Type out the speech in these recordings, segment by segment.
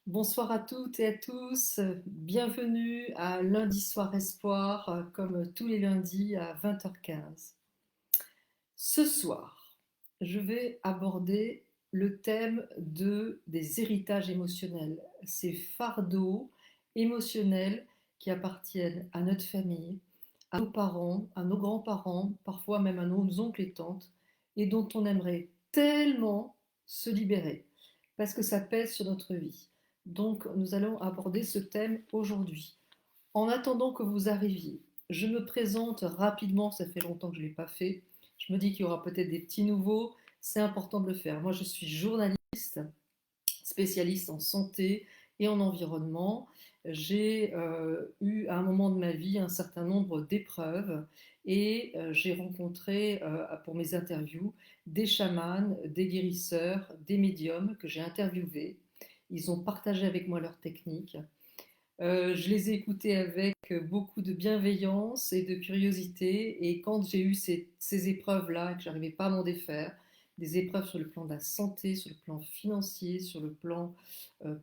Bonsoir à toutes et à tous, bienvenue à Lundi Soir Espoir, comme tous les lundis à 20h15. Ce soir, je vais aborder le thème des héritages émotionnels, ces fardeaux émotionnels qui appartiennent à notre famille, à nos parents, à nos grands-parents, parfois même à nos oncles et tantes, et dont on aimerait tellement se libérer, parce que ça pèse sur notre vie. Donc nous allons aborder ce thème aujourd'hui. En attendant que vous arriviez, je me présente rapidement, ça fait longtemps que je ne l'ai pas fait. Je me dis qu'il y aura peut-être des petits nouveaux, c'est important de le faire. Moi, je suis journaliste, spécialiste en santé et en environnement. J'ai eu à un moment de ma vie un certain nombre d'épreuves et j'ai rencontré pour mes interviews des chamans, des guérisseurs, des médiums que j'ai interviewés. Ils ont partagé avec moi leurs techniques. Je les ai écoutés avec beaucoup de bienveillance et de curiosité. Et quand j'ai eu ces épreuves-là, et que j'arrivais pas à m'en défaire, des épreuves sur le plan de la santé, sur le plan financier, sur le plan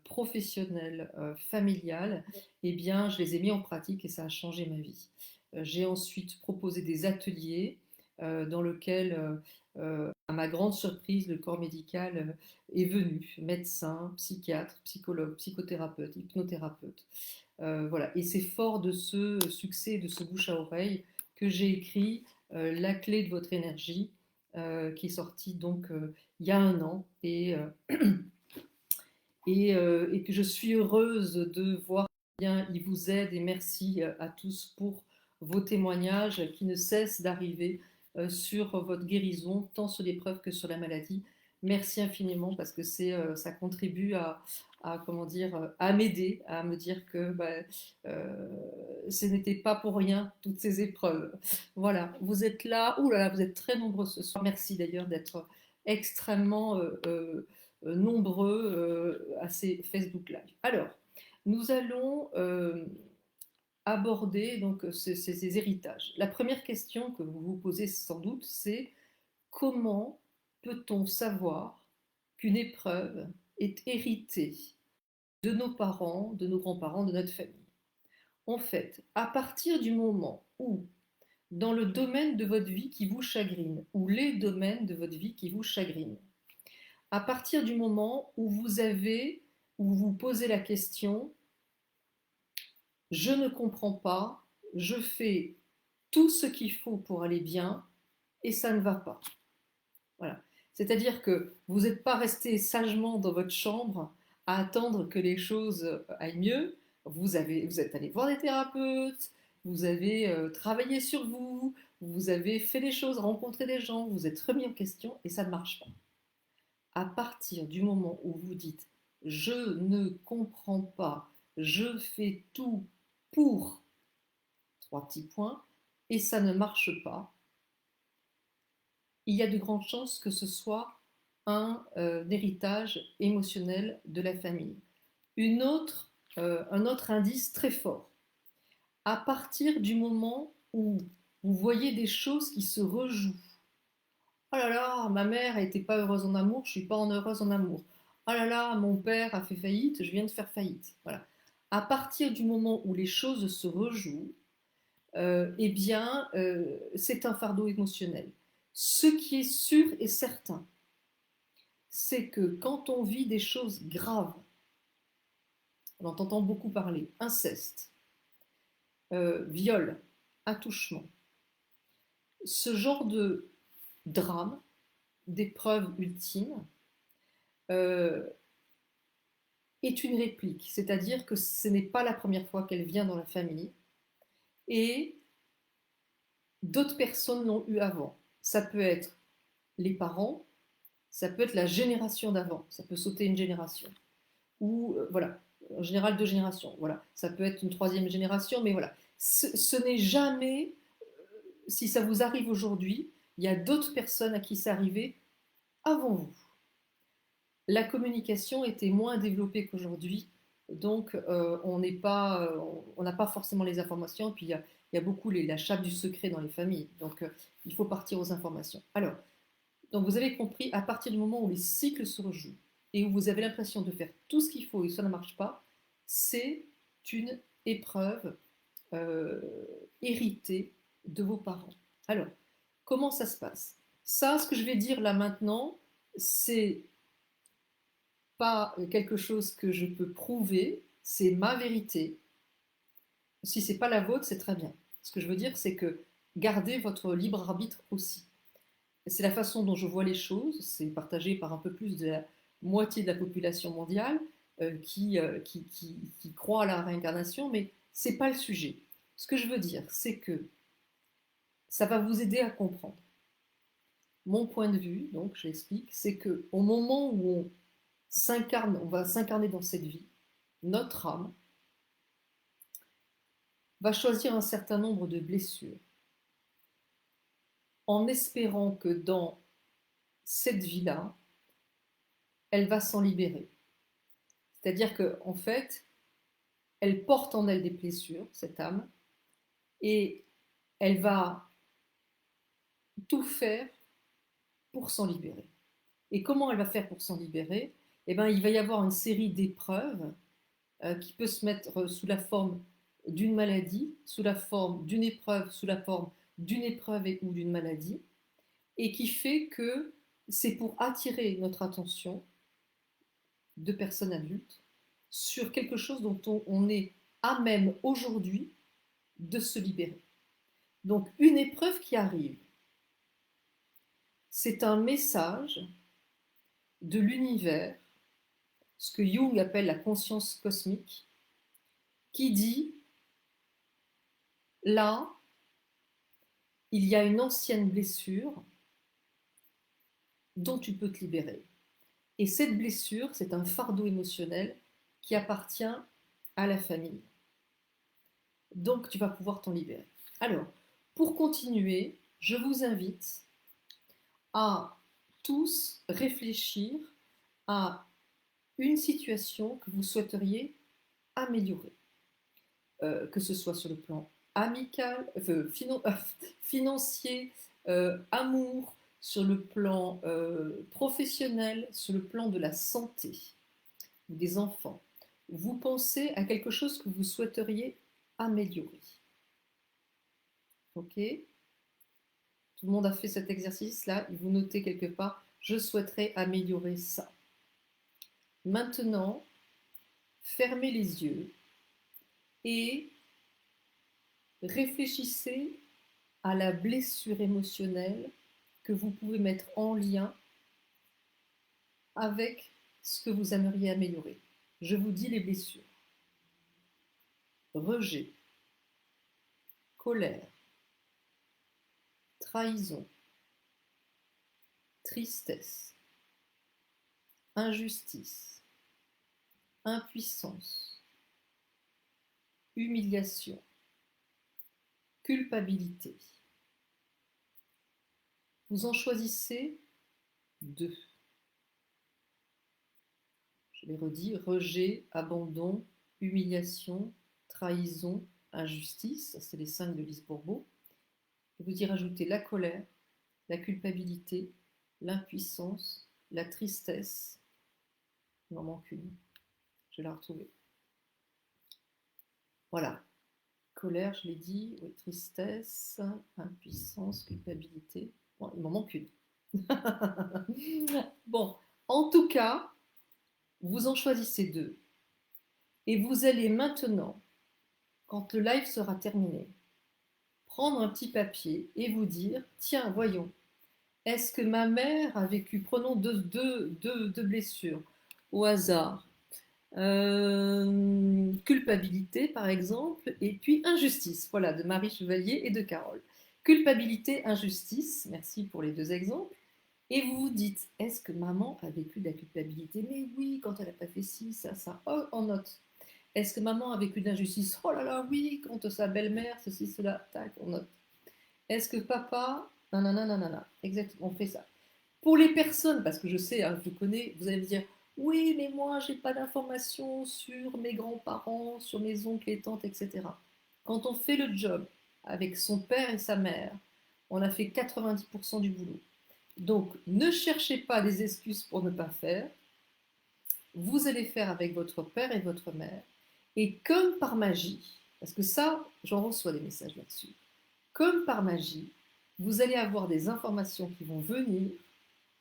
professionnel, familial, eh bien, je les ai mis en pratique et ça a changé ma vie. J'ai ensuite proposé des ateliers dans lesquels, à ma grande surprise, le corps médical est venu, médecin, psychiatre, psychologue, psychothérapeute, hypnothérapeute. Voilà. Et c'est fort de ce succès, de ce bouche à oreille, que j'ai écrit La clé de votre énergie, qui est sorti donc il y a un an, et que je suis heureuse de voir bien il vous aide, et merci à tous pour vos témoignages qui ne cessent d'arriver sur votre guérison, tant sur l'épreuve que sur la maladie. Merci infiniment parce que ça contribue comment dire, à m'aider, à me dire que euh, ce n'était pas pour rien toutes ces épreuves. Voilà, vous êtes là, ouh là là, vous êtes très nombreux ce soir. Merci d'ailleurs d'être extrêmement nombreux à ces Facebook Live. Alors, nous allons aborder donc ces héritages. La première question que vous vous posez sans doute, c'est comment peut-on savoir qu'une épreuve est héritée de nos parents, de nos grands-parents, de notre famille? En fait, à partir du moment où, dans le domaine de votre vie qui vous chagrine, ou les domaines de votre vie qui vous chagrinent, à partir du moment où vous posez la question, je ne comprends pas, je fais tout ce qu'il faut pour aller bien et ça ne va pas. Voilà. C'est-à-dire que vous n'êtes pas resté sagement dans votre chambre à attendre que les choses aillent mieux. Vous êtes allé voir des thérapeutes, vous avez travaillé sur vous, vous avez fait des choses, rencontré des gens, vous êtes remis en question et ça ne marche pas. À partir du moment où vous dites je ne comprends pas, je fais tout pour trois petits points et ça ne marche pas, il y a de grandes chances que ce soit un héritage émotionnel de la famille. Un autre indice très fort, à partir du moment où vous voyez des choses qui se rejouent. Oh là là, ma mère n'était pas heureuse en amour, je suis pas heureuse en amour. Oh là là, mon père a fait faillite, je viens de faire faillite. Voilà. À partir du moment où les choses se rejouent, eh bien, c'est un fardeau émotionnel. Ce qui est sûr et certain, c'est que quand on vit des choses graves, on en entend beaucoup parler, inceste, viol, attouchement, ce genre de drame, d'épreuve ultime, euh, est une réplique, c'est-à-dire que ce n'est pas la première fois qu'elle vient dans la famille et d'autres personnes l'ont eu avant. Ça peut être les parents, ça peut être la génération d'avant, ça peut sauter une génération. Ou voilà, en général deux générations. Voilà, ça peut être une troisième génération, mais voilà, ce n'est jamais, si ça vous arrive aujourd'hui, il y a d'autres personnes à qui c'est arrivé avant vous. La communication était moins développée qu'aujourd'hui, donc on n'a pas forcément les informations. Puis il y a beaucoup la chape du secret dans les familles, donc il faut partir aux informations. Alors, donc vous avez compris, à partir du moment où les cycles se rejouent et où vous avez l'impression de faire tout ce qu'il faut et ça ne marche pas, c'est une épreuve euh, héritée de vos parents. Alors, comment ça se passe? Ça, ce que je vais dire là maintenant, c'est pas quelque chose que je peux prouver, c'est ma vérité. Si c'est pas la vôtre, c'est très bien. Ce que je veux dire, c'est que gardez votre libre arbitre aussi. C'est la façon dont je vois les choses, c'est partagé par un peu plus de la moitié de la population mondiale qui croit à la réincarnation, mais c'est pas le sujet. Ce que je veux dire, c'est que ça va vous aider à comprendre. Mon point de vue, donc je l'explique, c'est que au moment où on s'incarne, on va s'incarner dans cette vie, notre âme va choisir un certain nombre de blessures en espérant que dans cette vie-là, elle va s'en libérer. C'est-à-dire qu'en fait, elle porte en elle des blessures, cette âme, et elle va tout faire pour s'en libérer. Et comment elle va faire pour s'en libérer? Eh bien, il va y avoir une série d'épreuves qui peut se mettre sous la forme d'une maladie, sous la forme d'une épreuve, sous la forme d'une épreuve ou d'une maladie, et qui fait que c'est pour attirer notre attention de personnes adultes sur quelque chose dont on est à même aujourd'hui de se libérer. Donc une épreuve qui arrive, c'est un message de l'univers, ce que Jung appelle la conscience cosmique, qui dit, là, il y a une ancienne blessure dont tu peux te libérer. Et cette blessure, c'est un fardeau émotionnel qui appartient à la famille. Donc tu vas pouvoir t'en libérer. Alors, pour continuer, je vous invite à tous réfléchir à une situation que vous souhaiteriez améliorer, que ce soit sur le plan amical, financier, amour, sur le plan professionnel, sur le plan de la santé des enfants. Vous pensez à quelque chose que vous souhaiteriez améliorer. Ok? Tout le monde a fait cet exercice-là, vous notez quelque part, je souhaiterais améliorer ça. Maintenant, fermez les yeux et réfléchissez à la blessure émotionnelle que vous pouvez mettre en lien avec ce que vous aimeriez améliorer. Je vous dis les blessures. Rejet, colère, trahison, tristesse, injustice, impuissance, humiliation, culpabilité. Vous en choisissez 2. Je les redis, rejet, abandon, humiliation, trahison, injustice, ça c'est les 5 de Lise Bourbeau. Vous y rajoutez la colère, la culpabilité, l'impuissance, la tristesse. Il m'en manque une, je vais la retrouver. Voilà, colère, je l'ai dit, oui, tristesse, impuissance, culpabilité. Bon, il m'en manque une. Bon, en tout cas, vous en choisissez 2. Et vous allez maintenant, quand le live sera terminé, prendre un petit papier et vous dire, tiens, voyons, est-ce que ma mère a vécu, prenons deux blessures au hasard, culpabilité par exemple, et puis injustice, voilà, de Marie Chevalier et de Carole. Culpabilité, injustice, merci pour les 2 exemples. Et vous vous dites, est-ce que maman a vécu de la culpabilité? Mais oui, quand elle n'a pas fait ci, ça, oh, en note. Est-ce que maman a vécu de l'injustice? Oh là là, oui, quand sa belle-mère, ceci, cela, tac, on note. Est-ce que papa, nanana, nanana, exactement, on fait ça. Pour les personnes, parce que je sais, hein, je connais, vous allez me dire, oui, mais moi, j'ai pas d'informations sur mes grands-parents, sur mes oncles et tantes, etc. Quand on fait le job avec son père et sa mère, on a fait 90% du boulot. Donc, ne cherchez pas des excuses pour ne pas faire. vous allez faire avec votre père et votre mère, et comme par magie, parce que ça, j'en reçois des messages là-dessus, comme par magie, vous allez avoir des informations qui vont venir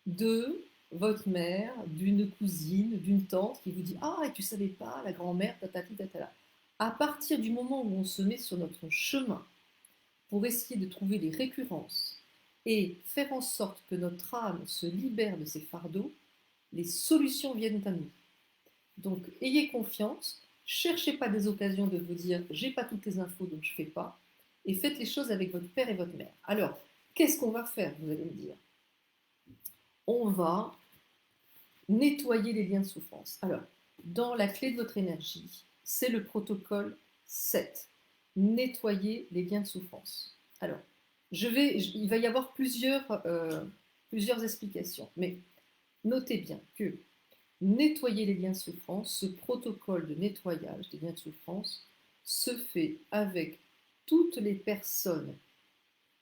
de votre mère, d'une cousine, d'une tante qui vous dit ah et tu savais pas la grand-mère tatati tatala. À partir du moment où on se met sur notre chemin pour essayer de trouver les récurrences et faire en sorte que notre âme se libère de ses fardeaux, les solutions viennent à nous. Donc ayez confiance, cherchez pas des occasions de vous dire j'ai pas toutes les infos donc je fais pas, et faites les choses avec votre père et votre mère. Alors, qu'est-ce qu'on va faire, vous allez me dire? On va nettoyer les liens de souffrance. Alors, dans la clé de votre énergie, c'est le protocole 7. Nettoyer les liens de souffrance. Alors, il va y avoir plusieurs explications, mais notez bien que nettoyer les liens de souffrance, ce protocole de nettoyage des liens de souffrance se fait avec toutes les personnes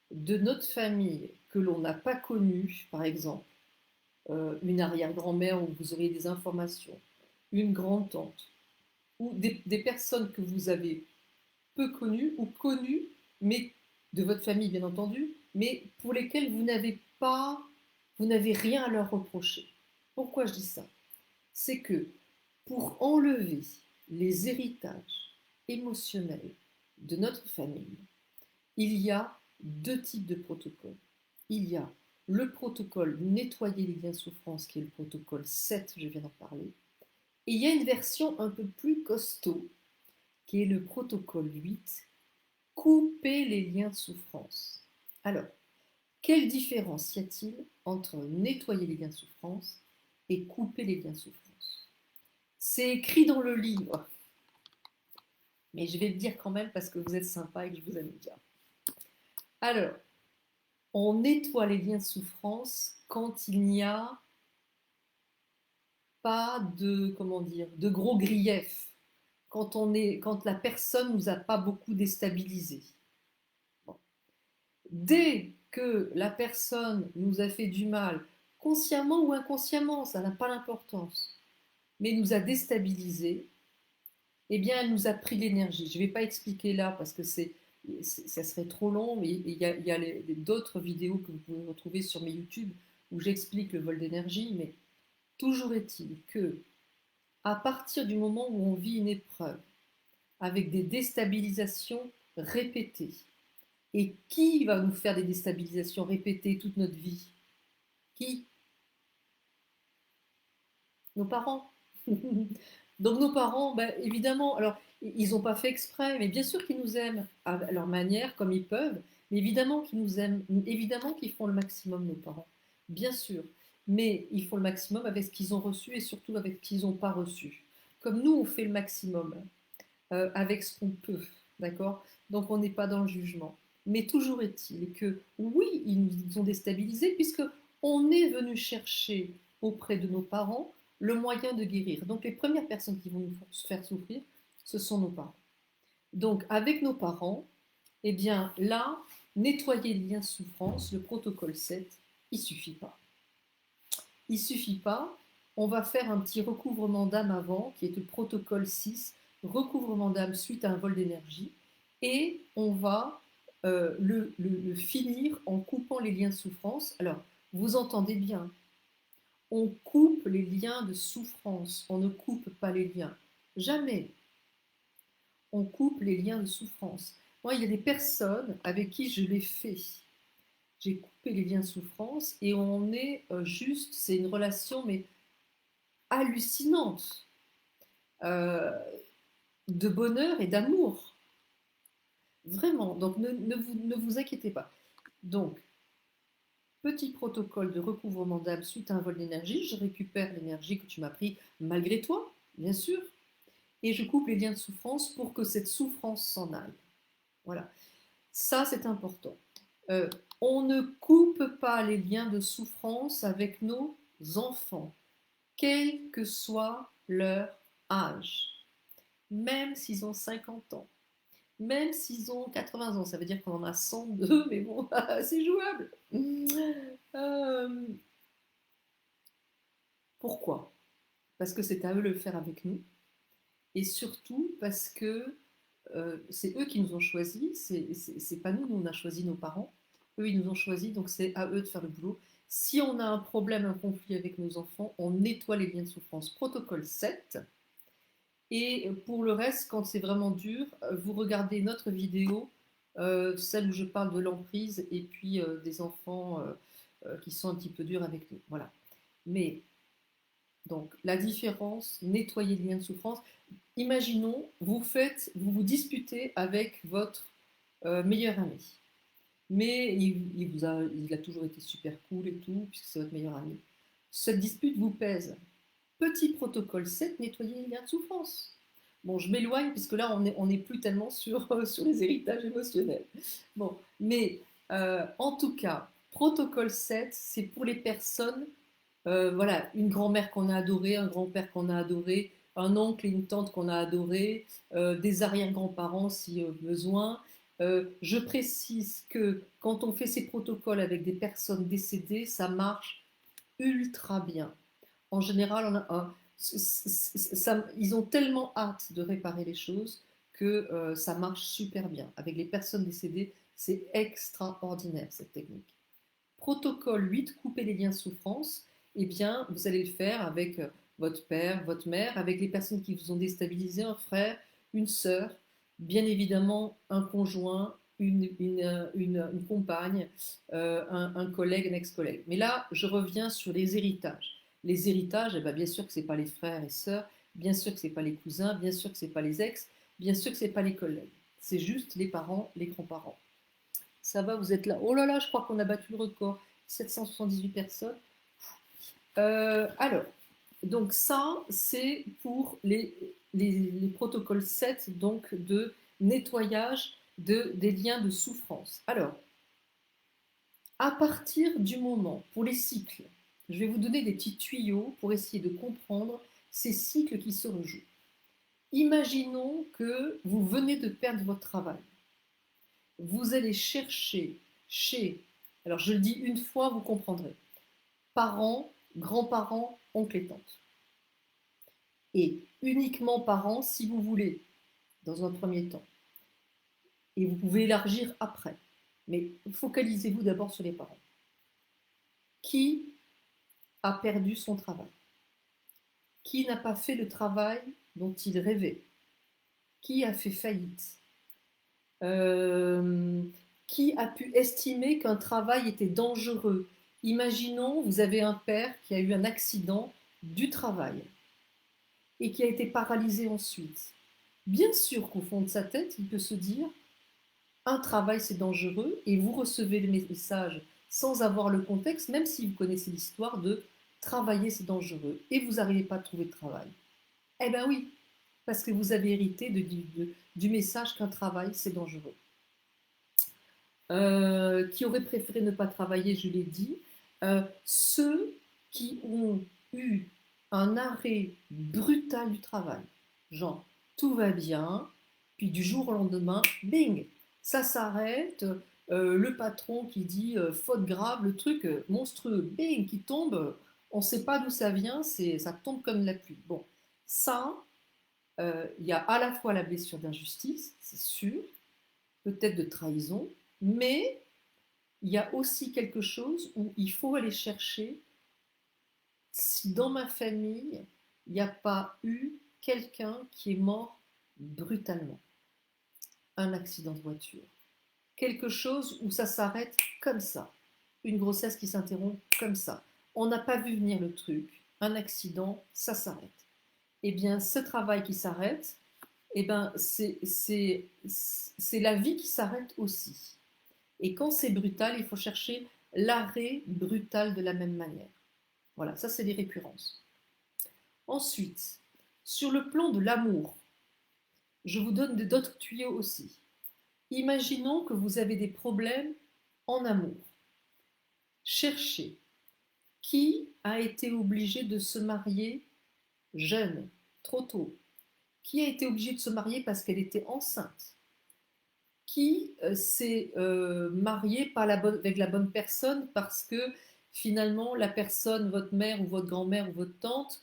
de notre famille que l'on n'a pas connues, par exemple, une arrière-grand-mère où vous auriez des informations, une grande-tante, ou des personnes que vous avez peu connues ou connues, mais de votre famille bien entendu, mais pour lesquelles vous n'avez rien à leur reprocher. Pourquoi je dis ça? C'est que pour enlever les héritages émotionnels de notre famille, il y a deux types de protocoles. Il y a le protocole nettoyer les liens de souffrance, qui est le protocole 7, je viens d'en parler. Et il y a une version un peu plus costaud, qui est le protocole 8, couper les liens de souffrance. Alors, quelle différence y a-t-il entre nettoyer les liens de souffrance et couper les liens de souffrance? C'est écrit dans le livre, mais je vais le dire quand même parce que vous êtes sympa et que je vous aime bien. Alors, on nettoie les liens de souffrance quand il n'y a pas de, comment dire, de gros griefs, quand la personne ne nous a pas beaucoup déstabilisés. Bon. Dès que la personne nous a fait du mal, consciemment ou inconsciemment, ça n'a pas d'importance, mais nous a déstabilisés, eh bien, elle nous a pris l'énergie. Je ne vais pas expliquer là parce que ça serait trop long, mais il y a d'autres vidéos que vous pouvez retrouver sur mes YouTube où j'explique le vol d'énergie, mais toujours est-il que, à partir du moment où on vit une épreuve avec des déstabilisations répétées, et qui va nous faire des déstabilisations répétées toute notre vie? Qui? Nos parents. Donc nos parents, ben, évidemment, alors ils n'ont pas fait exprès, mais bien sûr qu'ils nous aiment à leur manière, comme ils peuvent, mais évidemment qu'ils nous aiment, évidemment qu'ils font le maximum, nos parents, bien sûr, mais ils font le maximum avec ce qu'ils ont reçu et surtout avec ce qu'ils n'ont pas reçu. Comme nous, on fait le maximum avec ce qu'on peut, d'accord? Donc on n'est pas dans le jugement. Mais toujours est-il que oui, ils nous ont déstabilisés puisque on est venu chercher auprès de nos parents le moyen de guérir. Donc les premières personnes qui vont nous faire souffrir, ce sont nos parents. Donc avec nos parents, eh bien là, nettoyer les liens de souffrance, le protocole 7, il suffit pas. Il suffit pas. On va faire un petit recouvrement d'âme avant, qui est le protocole 6, recouvrement d'âme suite à un vol d'énergie, et on va le finir en coupant les liens de souffrance. Alors, vous entendez bien, on coupe les liens de souffrance, on ne coupe pas les liens. Jamais. On coupe les liens de souffrance. Moi, il y a des personnes avec qui je l'ai fait. J'ai coupé les liens de souffrance et on est juste, c'est une relation mais hallucinante euh, de bonheur et d'amour. Vraiment. Donc ne vous inquiétez pas. Donc, petit protocole de recouvrement d'âme suite à un vol d'énergie. Je récupère l'énergie que tu m'as pris malgré toi, bien sûr. Et je coupe les liens de souffrance pour que cette souffrance s'en aille. Voilà. Ça, c'est important. Euh, on ne coupe pas les liens de souffrance avec nos enfants, quel que soit leur âge. Même s'ils ont 50 ans, même s'ils ont 80 ans, ça veut dire qu'on en a 102, mais bon, c'est jouable. Euh, pourquoi? parce que c'est à eux de le faire avec nous, et surtout parce que c'est eux qui nous ont choisis, c'est pas nous, nous on a choisi nos parents, eux ils nous ont choisis, donc c'est à eux de faire le boulot. Si on a un problème, un conflit avec nos enfants, on nettoie les liens de souffrance. Protocole 7. Et pour le reste, quand c'est vraiment dur, vous regardez notre vidéo, celle où je parle de l'emprise et puis des enfants qui sont un petit peu durs avec nous. Voilà. Mais donc la différence, nettoyer les liens de souffrance. Imaginons, vous vous disputez avec votre meilleur ami. Mais il a toujours été super cool et tout, puisque c'est votre meilleur ami. Cette dispute vous pèse. Petit protocole 7, nettoyer les liens de souffrance. Bon, je m'éloigne, puisque là, on n'est plus tellement sur, sur les héritages émotionnels. Bon, mais en tout cas, protocole 7, c'est pour les personnes, voilà, une grand-mère qu'on a adorée, un grand-père qu'on a adoré, un oncle et une tante qu'on a adoré, des arrière-grands-parents si besoin. Je précise que quand on fait ces protocoles avec des personnes décédées, ça marche ultra bien. En général, ils ont tellement hâte de réparer les choses que ça marche super bien. Avec les personnes décédées, c'est extraordinaire cette technique. Protocole 8, couper les liens de souffrance. Eh bien, vous allez le faire avec votre père, votre mère, avec les personnes qui vous ont déstabilisé, un frère, une sœur, bien évidemment un conjoint, une compagne, un collègue, un ex-collègue. Mais là, je reviens sur les héritages. Les héritages, eh bien, bien sûr que ce n'est pas les frères et sœurs, bien sûr que ce n'est pas les cousins, bien sûr que ce n'est pas les ex, bien sûr que ce n'est pas les collègues. C'est juste les parents, les grands-parents. Ça va, vous êtes là. Oh là là, je crois qu'on a battu le record. 778 personnes. Alors, donc ça, c'est pour les protocoles 7, donc de nettoyage des liens de souffrance. Alors, à partir du moment, pour les cycles, je vais vous donner des petits tuyaux pour essayer de comprendre ces cycles qui se rejouent. Imaginons que vous venez de perdre votre travail. Vous allez chercher chez, alors je le dis une fois, vous comprendrez, parents, grands-parents, oncles et tantes. Et uniquement parents si vous voulez, dans un premier temps. Et vous pouvez élargir après. Mais focalisez-vous d'abord sur les parents. Qui a perdu son travail? Qui n'a pas fait le travail dont il rêvait? Qui a fait faillite? euh, Qui a pu estimer qu'un travail était dangereux? Imaginons, vous avez un père qui a eu un accident du travail et qui a été paralysé ensuite. Bien sûr qu'au fond de sa tête, il peut se dire, un travail c'est dangereux, et vous recevez le message sans avoir le contexte, même si vous connaissez l'histoire de travailler c'est dangereux, et vous n'arrivez pas à trouver de travail. Eh bien oui, parce que vous avez hérité du message qu'un travail c'est dangereux. Qui auraient préféré ne pas travailler, je l'ai dit. Ceux qui ont eu un arrêt brutal du travail, genre tout va bien, puis du jour au lendemain, bing, ça s'arrête, le patron qui dit faute grave, le truc monstrueux, bing, qui tombe, on ne sait pas d'où ça vient, ça tombe comme de la pluie. Bon, ça, il y a à la fois la blessure d'injustice, c'est sûr, peut-être de trahison, mais il y a aussi quelque chose où il faut aller chercher si dans ma famille, il n'y a pas eu quelqu'un qui est mort brutalement, un accident de voiture, quelque chose où ça s'arrête comme ça, une grossesse qui s'interrompt comme ça. On n'a pas vu venir le truc, un accident, ça s'arrête. Eh bien, ce travail qui s'arrête, eh ben, c'est la vie qui s'arrête aussi. Et quand c'est brutal, il faut chercher l'arrêt brutal de la même manière. Voilà, ça c'est les récurrences. Ensuite, sur le plan de l'amour, je vous donne d'autres tuyaux aussi. Imaginons que vous avez des problèmes en amour. Cherchez qui a été obligé de se marier jeune, trop tôt. Qui a été obligé de se marier parce qu'elle était enceinte? Qui s'est marié avec la bonne personne parce que finalement la personne, votre mère ou votre grand-mère ou votre tante,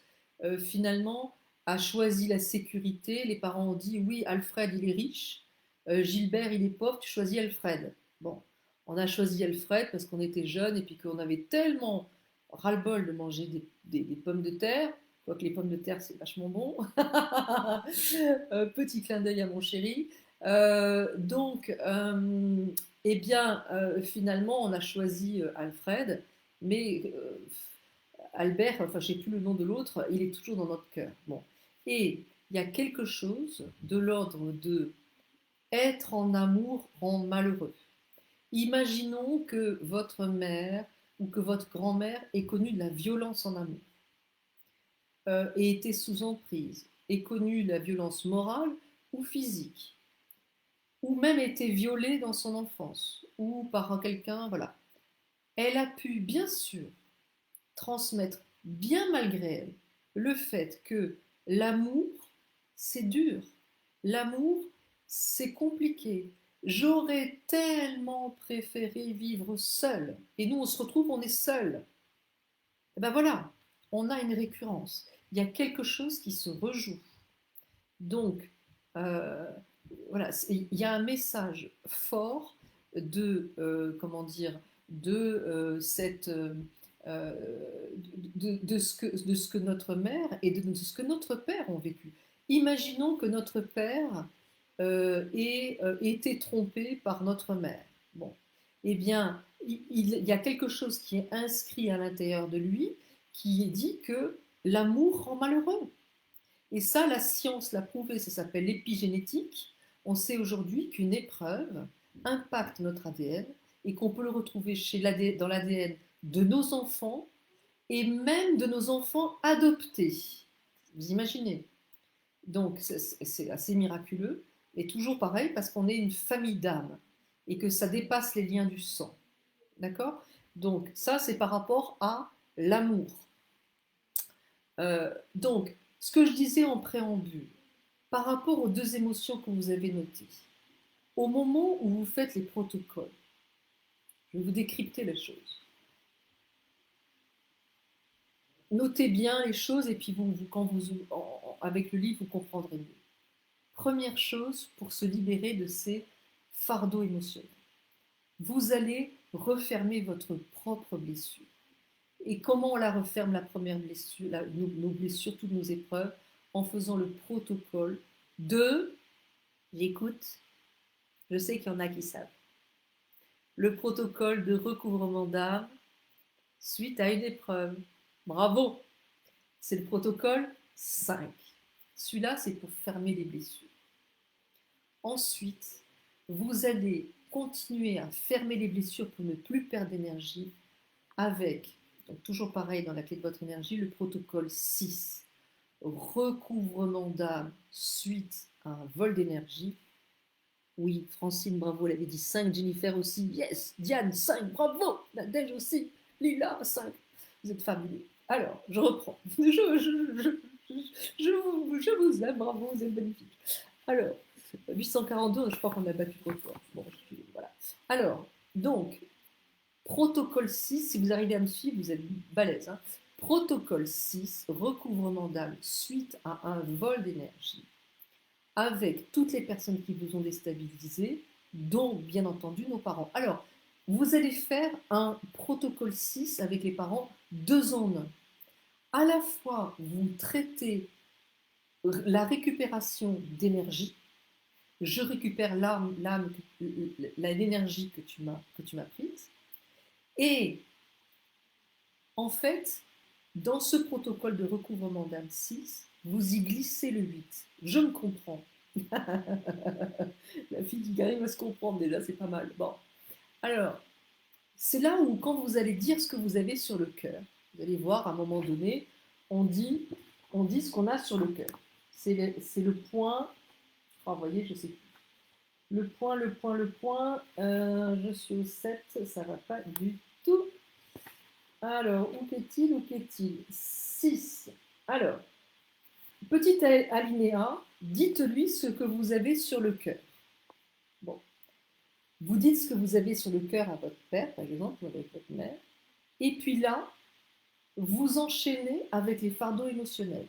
finalement, a choisi la sécurité. Les parents ont dit, oui, Alfred, il est riche, Gilbert, il est pauvre, tu choisis Alfred. Bon, on a choisi Alfred parce qu'on était jeunes et puis qu'on avait tellement ras-le-bol de manger des pommes de terre, quoique les pommes de terre, c'est vachement bon. Petit clin d'œil à mon chéri. Donc, eh bien, finalement, on a choisi Alfred, mais Albert, enfin, je ne sais plus le nom de l'autre, il est toujours dans notre cœur. Bon. Et il y a quelque chose de l'ordre de être en amour rend malheureux. Imaginons que votre mère ou que votre grand-mère ait connu de la violence en amour, ait été sous emprise, ait connu de la violence morale ou physique, ou même été violée dans son enfance, ou par quelqu'un, voilà. Elle a pu, bien sûr, transmettre, bien malgré elle, le fait que l'amour, c'est dur. L'amour, c'est compliqué. J'aurais tellement préféré vivre seul. Et nous, on se retrouve, on est seul. Et ben voilà, on a une récurrence. Il y a quelque chose qui se rejoue. Donc, euh, voilà, il y a un message fort comment dire, euh, de ce que notre mère et de ce que notre père ont vécu. Imaginons que notre père ait été trompé par notre mère. Bon, eh bien, il y a quelque chose qui est inscrit à l'intérieur de lui qui est dit que l'amour rend malheureux. Et ça, la science l'a prouvé, ça s'appelle l'épigénétique. On sait aujourd'hui qu'une épreuve impacte notre ADN et qu'on peut le retrouver dans l'ADN de nos enfants et même de nos enfants adoptés. Vous imaginez? Donc c'est assez miraculeux et toujours pareil parce qu'on est une famille d'âmes et que ça dépasse les liens du sang. D'accord? Donc ça, c'est par rapport à l'amour. Donc, ce que je disais en préambule, par rapport aux deux émotions que vous avez notées, au moment où vous faites les protocoles, je vais vous décrypter les choses. Notez bien les choses et puis avec le livre, vous comprendrez mieux. Première chose pour se libérer de ces fardeaux émotionnels. Vous allez refermer votre propre blessure. Et comment on la referme, la première blessure, nos blessures, toutes nos épreuves, en faisant le protocole de l'écoute. Je sais qu'il y en a qui savent. Le protocole de recouvrement d'âme suite à une épreuve. Bravo! C'est le protocole 5. Celui-là, c'est pour fermer les blessures. Ensuite, vous allez continuer à fermer les blessures pour ne plus perdre d'énergie avec, donc toujours pareil dans la clé de votre énergie, le protocole 6. Recouvrement d'âme suite à un vol d'énergie. Oui, Francine, bravo, elle avait dit 5, Jennifer aussi, yes, Diane, 5, bravo, Nadège aussi, Lila, 5, vous êtes fabuleux. Alors, je reprends, je vous aime, bravo, vous êtes magnifiques. Alors, 842, je crois qu'on a battu le record. Bon, voilà. Alors, donc, protocole 6, si vous arrivez à me suivre, vous êtes balèze. Hein. Protocole 6, recouvrement d'âme suite à un vol d'énergie avec toutes les personnes qui vous ont déstabilisé, dont bien entendu nos parents. Alors, vous allez faire un protocole 6 avec les parents 2 en 1. À la fois, vous traitez la récupération d'énergie, je récupère l'énergie que tu m'as prise, et en fait, dans ce protocole de recouvrement d'âme 6, vous y glissez le 8. Je me comprends. La fille qui arrive à se comprendre déjà, c'est pas mal. Bon, alors, c'est là où quand vous allez dire ce que vous avez sur le cœur, vous allez voir à un moment donné, on dit ce qu'on a sur le cœur. C'est le point, oh, vous voyez, je sais plus. Le point, je suis au 7, ça va pas du tout. Alors, où qu'est-il 6. Alors, petit alinéa, dites-lui ce que vous avez sur le cœur. Bon, vous dites ce que vous avez sur le cœur à votre père, par exemple, ou avec votre mère, et puis là, Vous enchaînez avec les fardeaux émotionnels.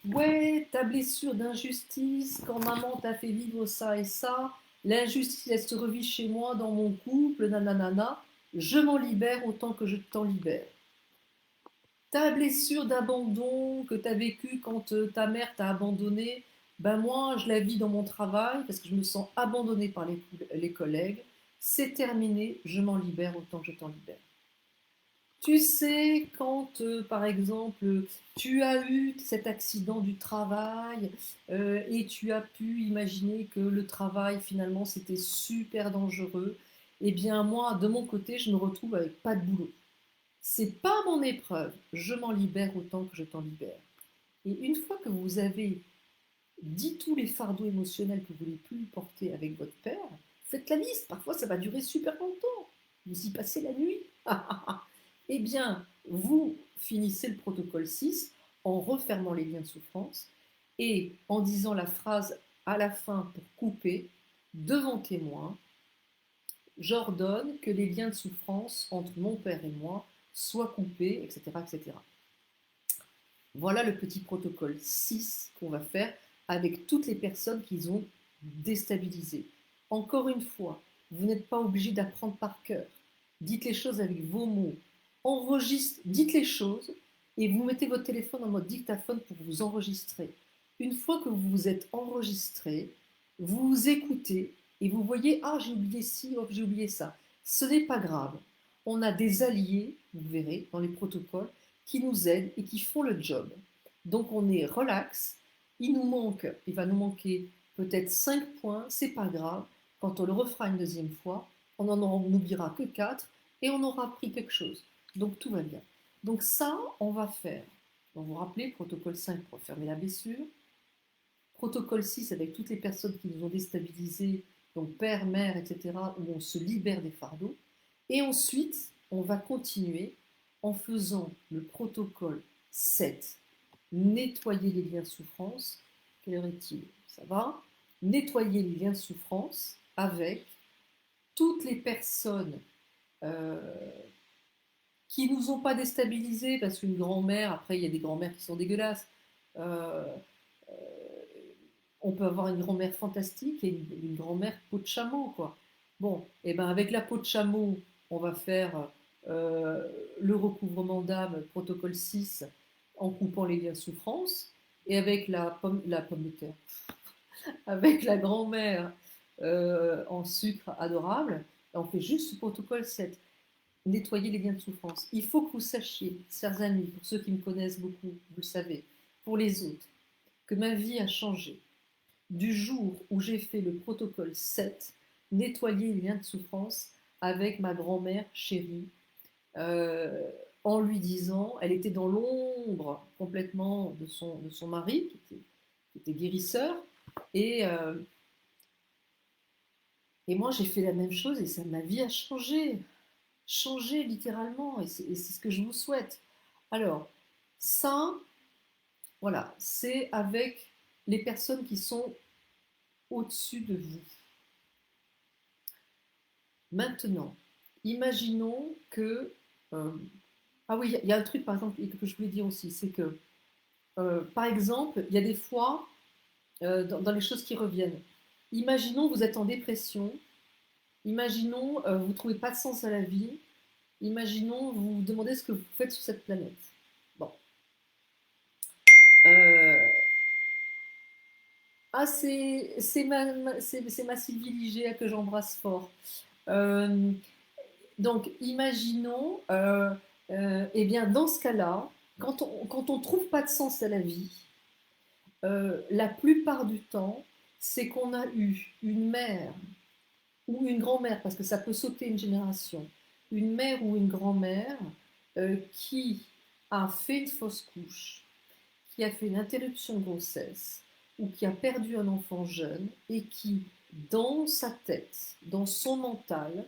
Ouais, ta blessure d'injustice, quand maman t'a fait vivre ça et ça, l'injustice, elle se revit chez moi, dans mon couple, nanana, je m'en libère autant que je t'en libère. Ta blessure d'abandon que tu as vécue quand ta mère t'a abandonné, ben moi je la vis dans mon travail parce que je me sens abandonnée par les collègues. C'est terminé, je m'en libère autant que je t'en libère. Tu sais, quand par exemple tu as eu cet accident du travail et tu as pu imaginer que le travail finalement c'était super dangereux, eh bien moi de mon côté je me retrouve avec pas de boulot. C'est pas mon épreuve, je m'en libère autant que je t'en libère. Et une fois que vous avez dit tous les fardeaux émotionnels que vous voulez plus porter avec votre père, faites la liste. Parfois, ça va durer super longtemps. Vous y passez la nuit. Eh bien, vous finissez le protocole 6 en refermant les liens de souffrance et en disant la phrase à la fin pour couper, devant témoin, j'ordonne que les liens de souffrance entre mon père et moi soient coupés, etc., etc. Voilà le petit protocole 6 qu'on va faire avec toutes les personnes qu'ils ont déstabilisées. Encore une fois, vous n'êtes pas obligé d'apprendre par cœur. Dites les choses avec vos mots. Enregistre, dites les choses et vous mettez votre téléphone en mode dictaphone pour vous enregistrer. Une fois que vous vous êtes enregistré, vous vous écoutez et vous voyez, ah j'ai oublié ci, oh, j'ai oublié ça. Ce n'est pas grave. On a des alliés, vous verrez, dans les protocoles, qui nous aident et qui font le job. Donc on est relax. Il va nous manquer peut-être 5 points, c'est pas grave. Quand on le refera une deuxième fois, on n'en oubliera que 4 et on aura appris quelque chose. Donc tout va bien. Donc ça, on va faire. Donc vous vous rappelez, protocole 5 pour fermer la blessure. Protocole 6 avec toutes les personnes qui nous ont déstabilisés, donc père, mère, etc., où on se libère des fardeaux. Et ensuite, on va continuer en faisant le protocole 7, nettoyer les liens de souffrance. Quelle heure est-il? Ça va? Nettoyer les liens de souffrance avec toutes les personnes euh, qui ne nous ont pas déstabilisés, parce qu'une grand-mère, après il y a des grand-mères qui sont dégueulasses, euh, euh, on peut avoir une grand-mère fantastique et une grand-mère peau de chameau, quoi. Bon, et ben avec la peau de chameau, on va faire euh, le recouvrement d'âme, protocole 6, en coupant les liens de souffrance, et avec la pomme de terre, avec la grand-mère en sucre adorable, on fait juste ce protocole 7, nettoyer les liens de souffrance. Il faut que vous sachiez, chers amis, pour ceux qui me connaissent beaucoup, vous le savez, pour les autres, que ma vie a changé du jour où j'ai fait le protocole 7, nettoyer les liens de souffrance avec ma grand-mère chérie, euh, en lui disant, elle était dans l'ombre complètement de son mari, qui était guérisseur, et, euh, et moi j'ai fait la même chose et ça, ma vie a changé, changé littéralement, et c'est ce que je vous souhaite. Alors, ça, voilà, c'est avec les personnes qui sont au-dessus de vous. Maintenant, imaginons que... euh, ah oui, il y a un truc, par exemple, que je voulais dire aussi, c'est que, par exemple, il y a des fois, dans les choses qui reviennent, imaginons vous êtes en dépression, imaginons vous ne trouvez pas de sens à la vie, imaginons vous vous demandez ce que vous faites sur cette planète. Bon. Euh, ah, c'est ma Sylvie Liget que j'embrasse fort. Euh, Donc, imaginons, eh bien, dans ce cas-là, quand on trouve pas de sens à la vie, la plupart du temps, c'est qu'on a eu une mère ou une grand-mère, parce que ça peut sauter une génération, une mère ou une grand-mère qui a fait une fausse couche, qui a fait une interruption de grossesse, ou qui a perdu un enfant jeune, et qui, dans sa tête, dans son mental,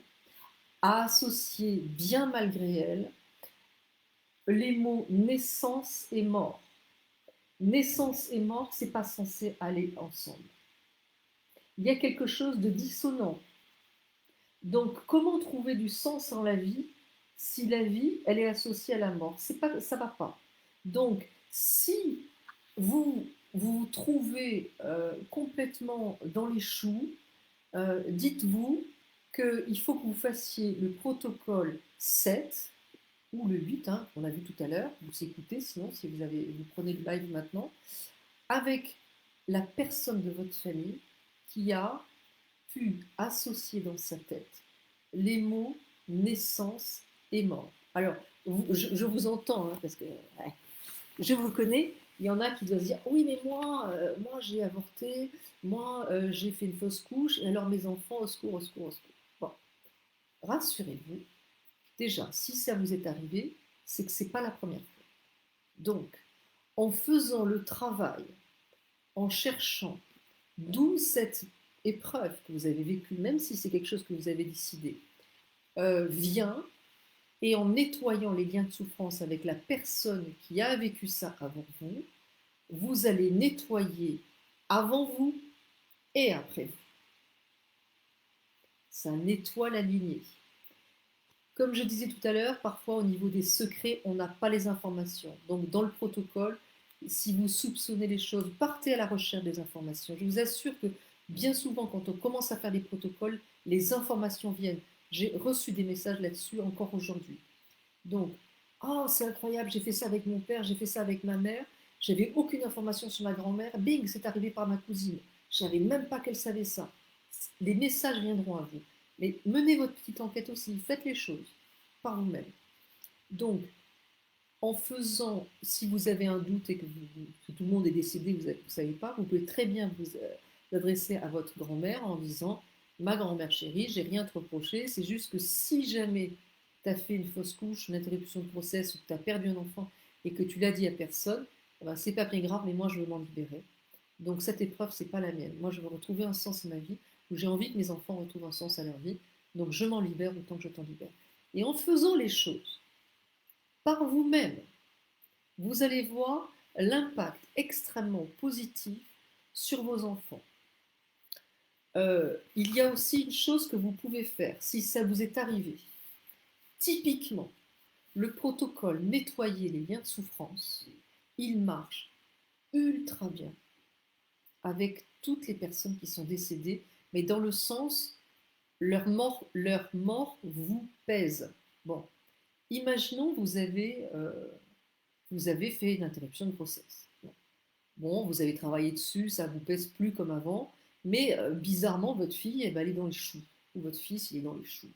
a associé, bien malgré elle, les mots naissance et mort. Naissance et mort, c'est pas censé aller ensemble. Il y a quelque chose de dissonant. Donc, comment trouver du sens dans la vie si la vie, elle est associée à la mort. C'est pas, ça ne va pas. Donc, si vous trouvez complètement dans les choux, dites-vous qu'il faut que vous fassiez le protocole 7 ou le 8, hein, qu'on a vu tout à l'heure, vous écoutez, sinon si vous prenez le live maintenant, avec la personne de votre famille qui a pu associer dans sa tête les mots naissance et mort. Alors, je vous entends, hein, parce que ouais, je vous connais, il y en a qui doivent se dire oui, mais moi j'ai avorté, moi j'ai fait une fausse couche, et alors mes enfants, au secours, au secours, au secours. Bon, rassurez-vous, déjà, si ça vous est arrivé, c'est que ce n'est pas la première fois. Donc, en faisant le travail, en cherchant d'où cette épreuve que vous avez vécue, même si c'est quelque chose que vous avez décidé, vient, et en nettoyant les liens de souffrance avec la personne qui a vécu ça avant vous, vous allez nettoyer avant vous et après vous. Ça nettoie la lignée. Comme je disais tout à l'heure, parfois au niveau des secrets, on n'a pas les informations. Donc dans le protocole, si vous soupçonnez les choses, partez à la recherche des informations. Je vous assure que bien souvent, quand on commence à faire des protocoles, les informations viennent. J'ai reçu des messages là-dessus encore aujourd'hui. Donc, oh, c'est incroyable, j'ai fait ça avec mon père, j'ai fait ça avec ma mère, j'avais aucune information sur ma grand-mère, bing, c'est arrivé par ma cousine. Je ne savais même pas qu'elle savait ça. Les messages viendront à vous. Mais menez votre petite enquête aussi, faites les choses par vous-même. Donc, en faisant, si vous avez un doute et que tout le monde est décédé, vous ne savez pas, vous pouvez très bien vous adresser à votre grand-mère en disant ma grand-mère chérie, j'ai rien à te reprocher, c'est juste que si jamais tu as fait une fausse couche, une interruption de grossesse ou que tu as perdu un enfant et que tu l'as dit à personne, ben, c'est pas bien grave, mais moi je veux m'en libérer. Donc cette épreuve, c'est pas la mienne. Moi, je veux retrouver un sens à ma vie, où j'ai envie que mes enfants retrouvent un sens à leur vie. Donc je m'en libère autant que je t'en libère. Et en faisant les choses par vous-même, vous allez voir l'impact extrêmement positif sur vos enfants. Il y a aussi une chose que vous pouvez faire si ça vous est arrivé. Typiquement, le protocole nettoyer les liens de souffrance, il marche ultra bien avec toutes les personnes qui sont décédées, mais dans le sens leur mort vous pèse. Bon, imaginons vous avez fait une interruption de grossesse. Bon, vous avez travaillé dessus, ça ne vous pèse plus comme avant, mais bizarrement, votre fille, elle est dans les choux, ou votre fils, il est dans les choux.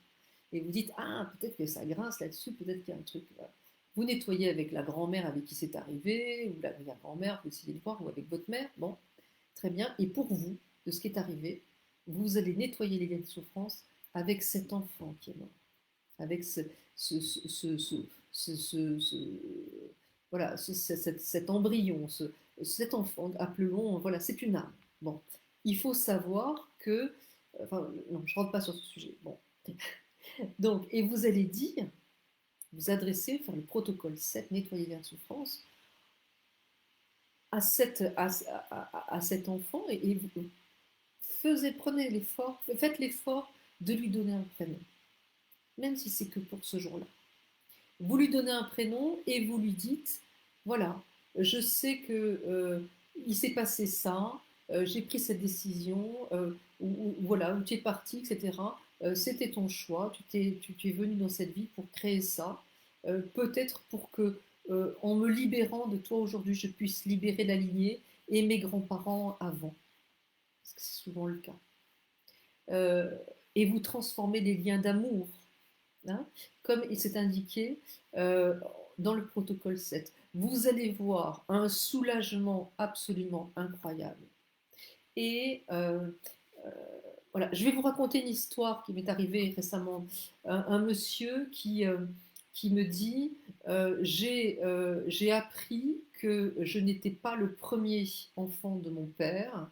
Et vous dites, ah, peut-être que ça grince là-dessus, peut-être qu'il y a un truc. Voilà. Vous nettoyez avec la grand-mère avec qui c'est arrivé, ou la grand-mère, vous essayez de voir, ou avec votre mère, bon, très bien. Et pour vous, de ce qui est arrivé, vous allez nettoyer les liens de souffrance avec cet enfant qui est mort, avec ce, ce, ce, ce, voilà, cet embryon, cet enfant, appelons, voilà, c'est une âme. Bon, il faut savoir que, enfin, non, je ne rentre pas sur ce sujet. Bon, donc, et vous allez dire, vous adresser, faire le protocole 7, nettoyer la souffrance, à cet enfant et vous prenez l'effort, faites l'effort de lui donner un prénom, même si c'est que pour ce jour-là. Vous lui donnez un prénom et vous lui dites, voilà, je sais que il s'est passé ça, j'ai pris cette décision, voilà, où tu es parti, etc. C'était ton choix, tu es venu dans cette vie pour créer ça, peut-être pour que, en me libérant de toi aujourd'hui, je puisse libérer la lignée et mes grands-parents avant, parce que c'est souvent le cas. Euh, et vous transformez les liens d'amour, hein, comme il s'est indiqué euh, dans le protocole 7. Vous allez voir un soulagement absolument incroyable. Et euh, voilà, je vais vous raconter une histoire qui m'est arrivée récemment. Un monsieur qui me dit j'ai appris que je n'étais pas le premier enfant de mon père.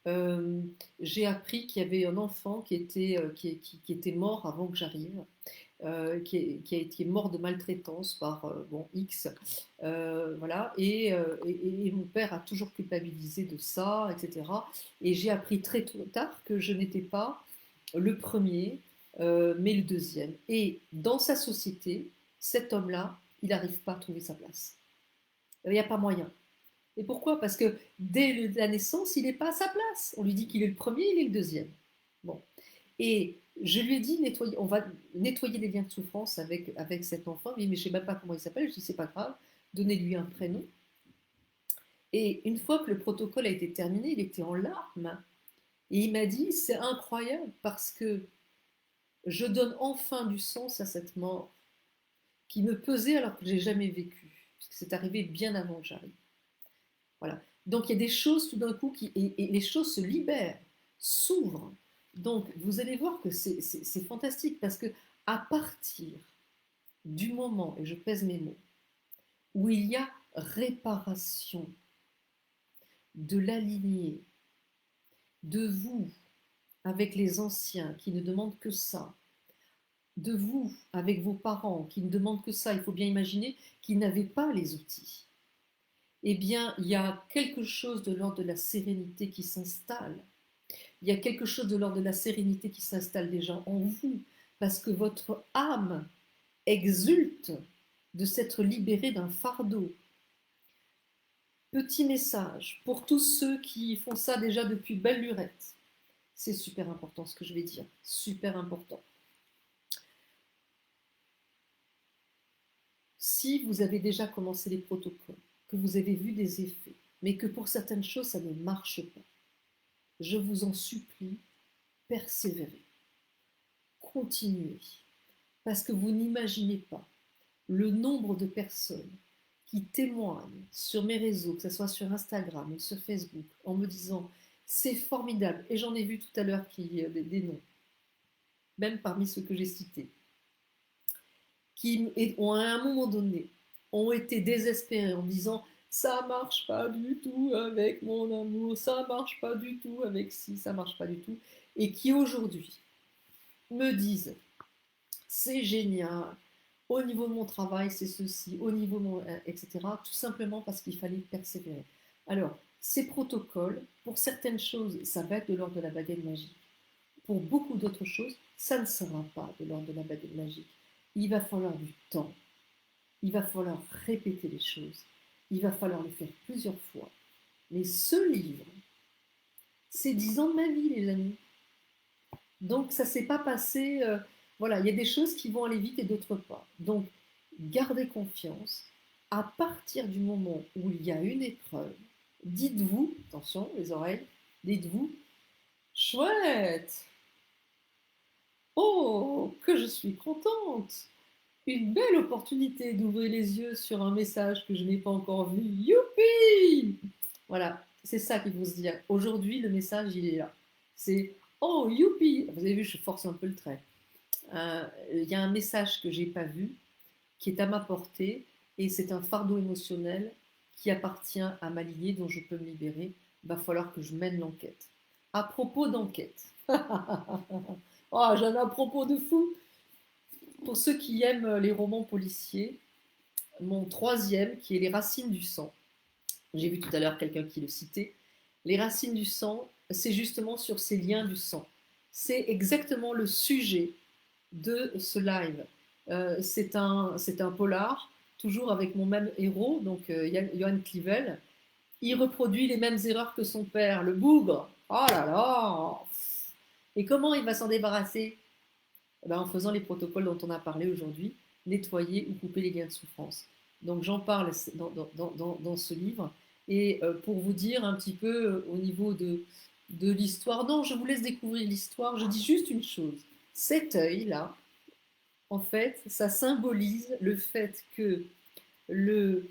Euh, j'ai appris qu'il y avait un enfant qui était mort avant que j'arrive, qui est mort de maltraitance par bon, X. Voilà. Et mon père a toujours culpabilisé de ça, etc. Et j'ai appris très tôt, tard que je n'étais pas le premier. mais le deuxième. Et dans sa société, cet homme-là, il n'arrive pas à trouver sa place. Il n'y a pas moyen. Et pourquoi? Parce que dès la naissance, il n'est pas à sa place. On lui dit qu'il est le premier, il est le deuxième. Bon. Et je lui ai dit, on va nettoyer les liens de souffrance avec cet enfant. Il me dit, mais je ne sais même pas comment il s'appelle. Je dis, c'est pas grave, donnez-lui un prénom. Et une fois que le protocole a été terminé, il était en larmes. Et il m'a dit, c'est incroyable parce que je donne enfin du sens à cette mort qui me pesait alors que je n'ai jamais vécu. Parce que c'est arrivé bien avant que j'arrive. Voilà. Donc il y a des choses tout d'un coup et les choses se libèrent, s'ouvrent. Donc vous allez voir que c'est fantastique parce que à partir du moment, et je pèse mes mots, où il y a réparation de la lignée, de vous avec les anciens qui ne demandent que ça, de vous avec vos parents qui ne demandent que ça, il faut bien imaginer qu'ils n'avaient pas les outils. Eh bien, il y a quelque chose de l'ordre de la sérénité qui s'installe. Il y a quelque chose de l'ordre de la sérénité qui s'installe déjà en vous, parce que votre âme exulte de s'être libérée d'un fardeau. Petit message pour tous ceux qui font ça déjà depuis belle lurette. C'est super important ce que je vais dire, super important. Si vous avez déjà commencé les protocoles, que vous avez vu des effets, mais que pour certaines choses ça ne marche pas, je vous en supplie, persévérez, continuez, parce que vous n'imaginez pas le nombre de personnes qui témoignent sur mes réseaux, que ce soit sur Instagram ou sur Facebook, en me disant c'est formidable, et j'en ai vu tout à l'heure des noms, même parmi ceux que j'ai cités, qui ont à un moment donné ont été désespérés en disant ça marche pas du tout avec mon amour, ça marche pas du tout avec ci, ça marche pas du tout, et qui aujourd'hui me disent c'est génial, au niveau de mon travail c'est ceci, au niveau de mon, etc. Tout simplement parce qu'il fallait persévérer. Alors, ces protocoles, pour certaines choses, ça va être de l'ordre de la baguette magique. Pour beaucoup d'autres choses, ça ne sera pas de l'ordre de la baguette magique. Il va falloir du temps. Il va falloir répéter les choses. Il va falloir le faire plusieurs fois. Mais ce livre, c'est 10 ans de ma vie, les amis. Donc, ça ne s'est pas passé. Voilà, il y a des choses qui vont aller vite et d'autres pas. Donc, gardez confiance. À partir du moment où il y a une épreuve, dites-vous, attention les oreilles, dites-vous, chouette, oh, que je suis contente, une belle opportunité d'ouvrir les yeux sur un message que je n'ai pas encore vu, youpi! Voilà, c'est ça qu'il faut se dire. Aujourd'hui, le message, il est là. C'est, oh, youpi! Vous avez vu, je force un peu le trait. Il y a un message que j'ai pas vu, qui est à ma portée, et c'est un fardeau émotionnel qui appartient à ma lignée dont je peux me libérer. Il va falloir que je mène l'enquête. À propos d'enquête. Oh, j'en ai un propos de fou. Pour ceux qui aiment les romans policiers, mon troisième, qui est Les Racines du sang. J'ai vu tout à l'heure quelqu'un qui le citait. Les Racines du sang, c'est justement sur ces liens du sang. C'est exactement le sujet de ce live. C'est un polar, toujours avec mon même héros, donc Johan Clivel. Il reproduit les mêmes erreurs que son père, le bougre. Oh là là! Et comment il va s'en débarrasser? Eh ben, en faisant les protocoles dont on a parlé aujourd'hui, nettoyer ou couper les liens de souffrance. Donc j'en parle dans ce livre. Et pour vous dire un petit peu au niveau de l'histoire, non, je vous laisse découvrir l'histoire, je dis juste une chose. Cet œil-là, en fait, ça symbolise le fait que le,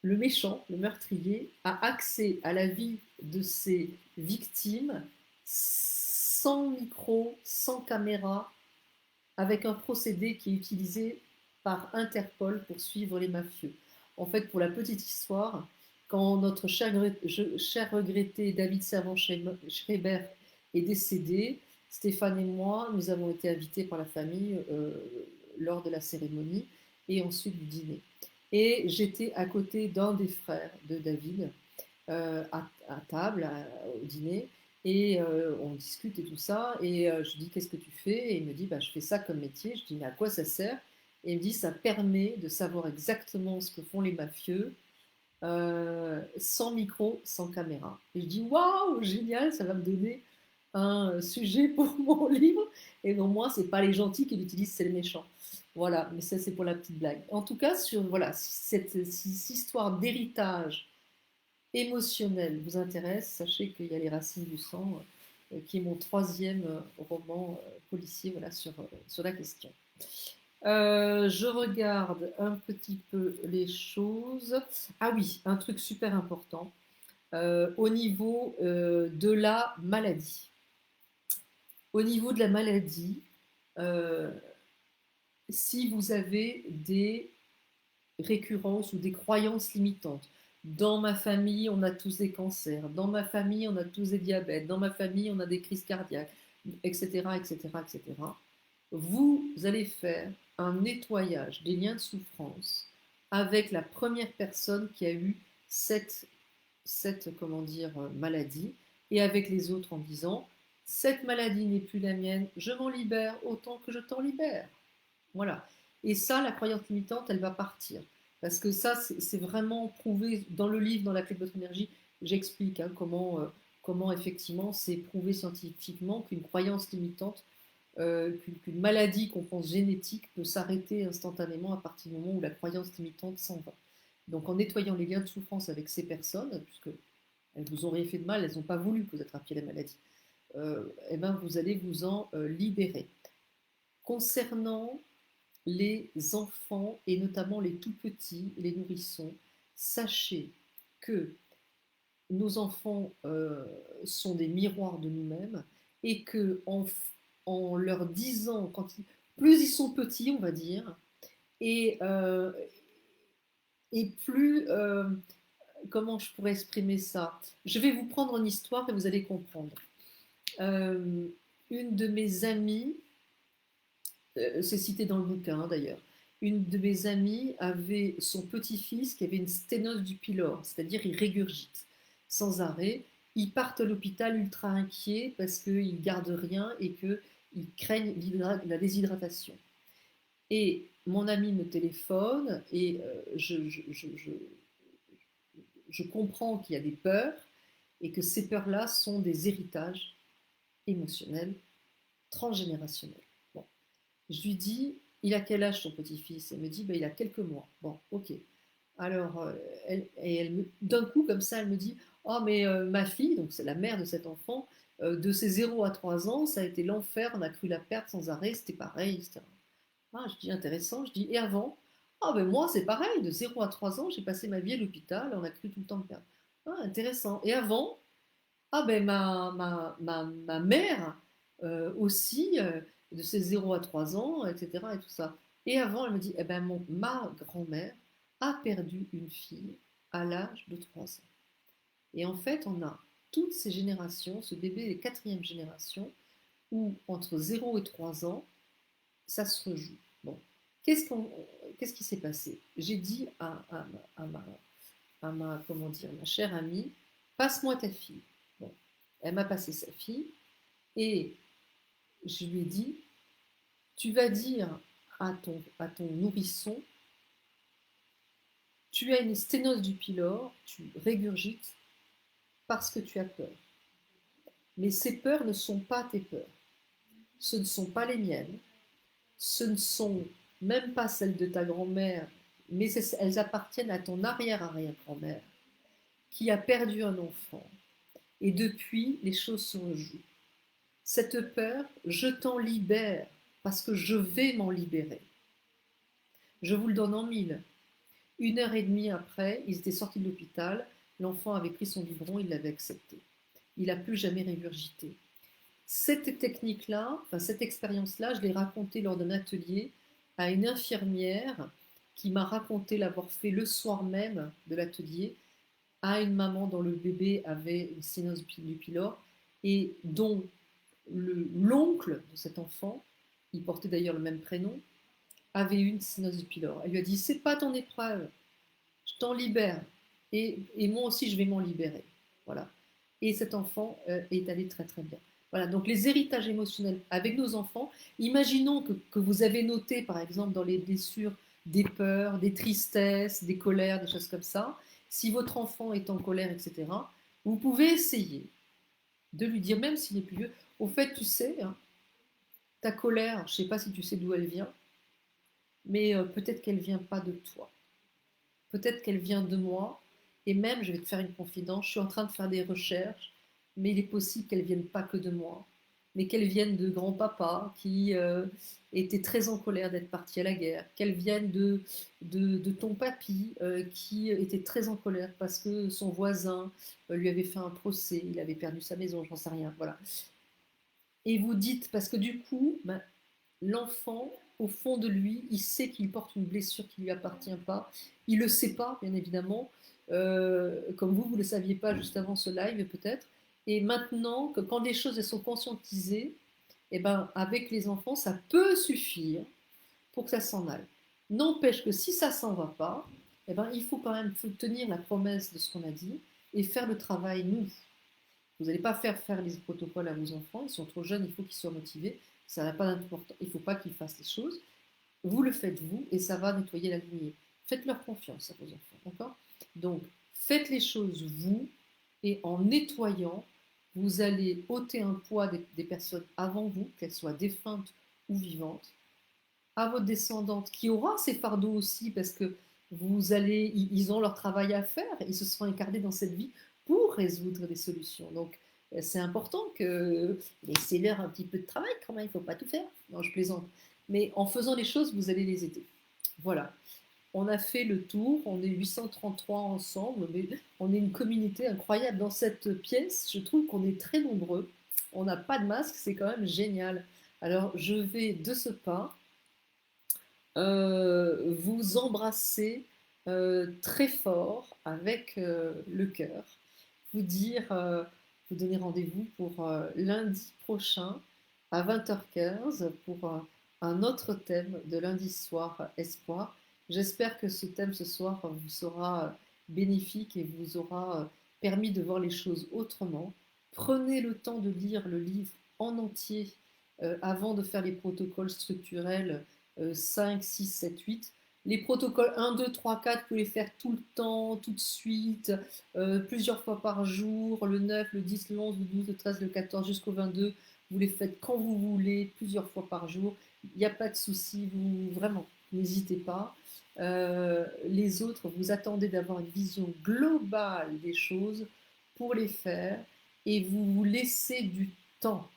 le méchant, le meurtrier, a accès à la vie de ses victimes sans micro, sans caméra, avec un procédé qui est utilisé par Interpol pour suivre les mafieux. En fait, pour la petite histoire, quand notre cher regretté David Servan-Schreiber est décédé, Stéphane et moi, nous avons été invités par la famille lors de la cérémonie et ensuite du dîner. Et j'étais à côté d'un des frères de David à table, au dîner, Et on discute et tout ça. Et je dis, qu'est-ce que tu fais? Et il me dit, bah, je fais ça comme métier. Je dis, mais à quoi ça sert? Et il me dit, ça permet de savoir exactement ce que font les mafieux, sans micro, sans caméra. Et je dis, waouh, génial, ça va me donner un sujet pour mon livre. Et au moins, c'est pas les gentils qui l'utilisent, c'est les méchants. Voilà, mais ça, c'est pour la petite blague. En tout cas, sur voilà, si cette histoire d'héritage émotionnel vous intéresse, sachez qu'il y a Les Racines du sang, qui est mon troisième roman policier, voilà, sur la question. Je regarde un petit peu les choses. Ah oui, un truc super important, au niveau de la maladie. Au niveau de la maladie, euh, si vous avez des récurrences ou des croyances limitantes, dans ma famille, on a tous des cancers, dans ma famille, on a tous des diabètes, dans ma famille, on a des crises cardiaques, etc., etc., etc., vous allez faire un nettoyage des liens de souffrance avec la première personne qui a eu cette comment dire, maladie, et avec les autres en disant, cette maladie n'est plus la mienne, je m'en libère autant que je t'en libère. Voilà. Et ça, la croyance limitante, elle va partir. Parce que ça, c'est vraiment prouvé dans le livre, dans la clé de votre énergie. J'explique comment effectivement c'est prouvé scientifiquement qu'une croyance limitante, qu'une maladie qu'on pense génétique peut s'arrêter instantanément à partir du moment où la croyance limitante s'en va. Donc en nettoyant les liens de souffrance avec ces personnes, puisque elles vous ont rien fait de mal, elles n'ont pas voulu que vous attrapiez la maladie, eh ben vous allez vous en libérer. Concernant les enfants et notamment les tout petits, les nourrissons, sachez que nos enfants sont des miroirs de nous-mêmes et que en leur disant, plus ils sont petits, on va dire, et, euh, et plus, comment je pourrais exprimer ça? Je vais vous prendre une histoire et vous allez comprendre. Euh, une de mes amies, c'est cité dans le bouquin d'ailleurs, une de mes amies avait son petit-fils qui avait une sténose du pylore, c'est-à-dire il régurgite sans arrêt. Ils partent à l'hôpital ultra inquiets parce qu'ils ne gardent rien et qu'ils craignent la déshydratation. Et mon ami me téléphone et je comprends qu'il y a des peurs et que ces peurs-là sont des héritages émotionnels transgénérationnels. Bon. Je lui dis, il a quel âge ton petit-fils? Elle me dit, ben, il a quelques mois. Bon, ok. Alors, d'un coup, comme ça, elle me dit, oh, mais ma fille, donc c'est la mère de cet enfant, de ses 0 à 3 ans, ça a été l'enfer, on a cru la perdre sans arrêt, c'était pareil, etc. Ah, je dis, intéressant, je dis, et avant? Ah, ben moi, c'est pareil, de 0 à 3 ans, j'ai passé ma vie à l'hôpital, on a cru tout le temps me perdre. Ah, intéressant. Et avant? Ah ben ma mère aussi, de ses 0 à 3 ans, etc. et tout ça. Et avant, elle me dit, eh ben ma grand-mère a perdu une fille à l'âge de 3 ans. Et en fait, on a toutes ces générations, ce bébé est quatrième génération, où entre 0 et 3 ans, ça se rejoue. Bon, qu'est-ce, qu'on, qu'est-ce qui s'est passé? J'ai dit comment dire, ma chère amie, passe-moi ta fille. Bon, elle m'a passé sa fille et je lui ai dit, tu vas dire à ton nourrisson, tu as une sténose du pylore, tu régurgites parce que tu as peur. Mais ces peurs ne sont pas tes peurs. Ce ne sont pas les miennes. Ce ne sont même pas celles de ta grand-mère, mais elles appartiennent à ton arrière-arrière-grand-mère qui a perdu un enfant. Et depuis, les choses se rejouent. Cette peur, je t'en libère parce que je vais m'en libérer. Je vous le donne en mille. 1 heure et demie après, ils étaient sortis de l'hôpital, l'enfant avait pris son biberon, il l'avait accepté. Il n'a plus jamais régurgité. Cette technique-là, enfin cette expérience-là, je l'ai racontée lors d'un atelier à une infirmière qui m'a raconté l'avoir fait le soir même de l'atelier à une maman dont le bébé avait une sténose du pylore et dont l'oncle de cet enfant, il portait d'ailleurs le même prénom, avait une sténose du pylore. Elle lui a dit, c'est pas ton épreuve, je t'en libère. Et moi aussi, je vais m'en libérer. Voilà. et cet enfant est allé très très bien. Voilà, donc les héritages émotionnels avec nos enfants, imaginons que vous avez noté par exemple dans les blessures des peurs, des tristesses, des colères, des choses comme ça. Si votre enfant est en colère, etc., vous pouvez essayer de lui dire, même s'il est plus vieux, au fait, tu sais, hein, ta colère, je ne sais pas si tu sais d'où elle vient, mais peut-être qu'elle ne vient pas de toi. Peut-être qu'elle vient de moi. Et même, je vais te faire une confidence, je suis en train de faire des recherches, mais il est possible qu'elles ne viennent pas que de moi, mais qu'elles viennent de grand-papa qui était très en colère d'être parti à la guerre, qu'elles viennent de ton papy qui était très en colère parce que son voisin lui avait fait un procès, il avait perdu sa maison, j'en sais rien. Voilà. Et vous dites, parce que du coup, ben, l'enfant, au fond de lui, il sait qu'il porte une blessure qui ne lui appartient pas. Il ne le sait pas, bien évidemment, comme vous ne le saviez pas juste avant ce live peut-être. Et maintenant, que quand les choses elles sont conscientisées, eh ben, avec les enfants, ça peut suffire pour que ça s'en aille. N'empêche que si ça s'en va pas, eh ben, il faut quand même tenir la promesse de ce qu'on a dit et faire le travail nous. Vous n'allez pas faire les protocoles à vos enfants, ils sont trop jeunes, il faut qu'ils soient motivés, ça n'a pas d'importance, il ne faut pas qu'ils fassent les choses. Vous le faites vous et ça va nettoyer la lignée. Faites-leur confiance à vos enfants, d'accord? Donc, faites les choses vous et en nettoyant, vous allez ôter un poids des personnes avant vous, qu'elles soient défuntes ou vivantes, à votre descendante qui aura ses fardeaux aussi parce que ils ont leur travail à faire, ils se sont incarnés dans cette vie pour résoudre des solutions. Donc c'est important que laissez-leur un petit peu de travail quand même, il ne faut pas tout faire. Non, je plaisante. Mais en faisant les choses, vous allez les aider. Voilà. On a fait le tour, on est 833 ensemble, mais on est une communauté incroyable dans cette pièce. Je trouve qu'on est très nombreux. On n'a pas de masque, c'est quand même génial. Alors je vais de ce pas vous embrasser très fort avec le cœur, vous dire, vous donner rendez-vous pour lundi prochain à 20h15 pour un autre thème de lundi soir espoir. J'espère que ce thème ce soir vous sera bénéfique et vous aura permis de voir les choses autrement. Prenez le temps de lire le livre en entier avant de faire les protocoles structurels 5, 6, 7, 8. Les protocoles 1, 2, 3, 4, vous pouvez les faire tout le temps, tout de suite, plusieurs fois par jour, le 9, le 10, le 11, le 12, le 13, le 14 jusqu'au 22. Vous les faites quand vous voulez, plusieurs fois par jour. Il n'y a pas de souci, vraiment, n'hésitez pas. Les autres, vous attendez d'avoir une vision globale des choses pour les faire et vous vous laissez du temps.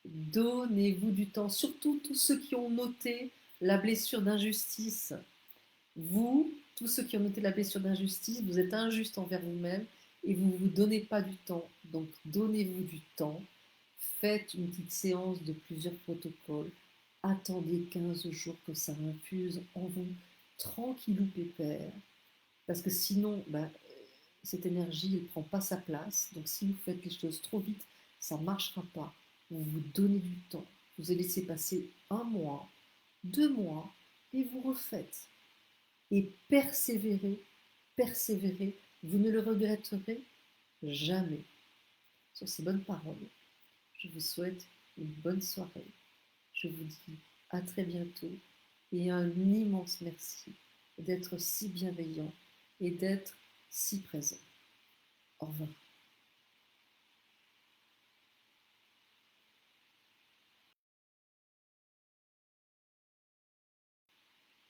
Donnez-vous du temps, surtout tous ceux qui ont noté la blessure d'injustice. Vous, tous ceux qui ont noté la blessure d'injustice, vous êtes injuste envers vous-même et vous ne vous donnez pas du temps. Donc donnez-vous du temps. Faites une petite séance de plusieurs protocoles. Attendez 15 jours que ça infuse en vous, tranquillou pépère. Parce que sinon, bah, cette énergie ne prend pas sa place. Donc si vous faites les choses trop vite, ça ne marchera pas. Vous vous donnez du temps. Vous allez laisser passer un mois, 2 mois, et vous refaites. Et persévérez, persévérez. Vous ne le regretterez jamais. Sur ces bonnes paroles, je vous souhaite une bonne soirée. Je vous dis à très bientôt et un immense merci d'être si bienveillant et d'être si présent. Au revoir.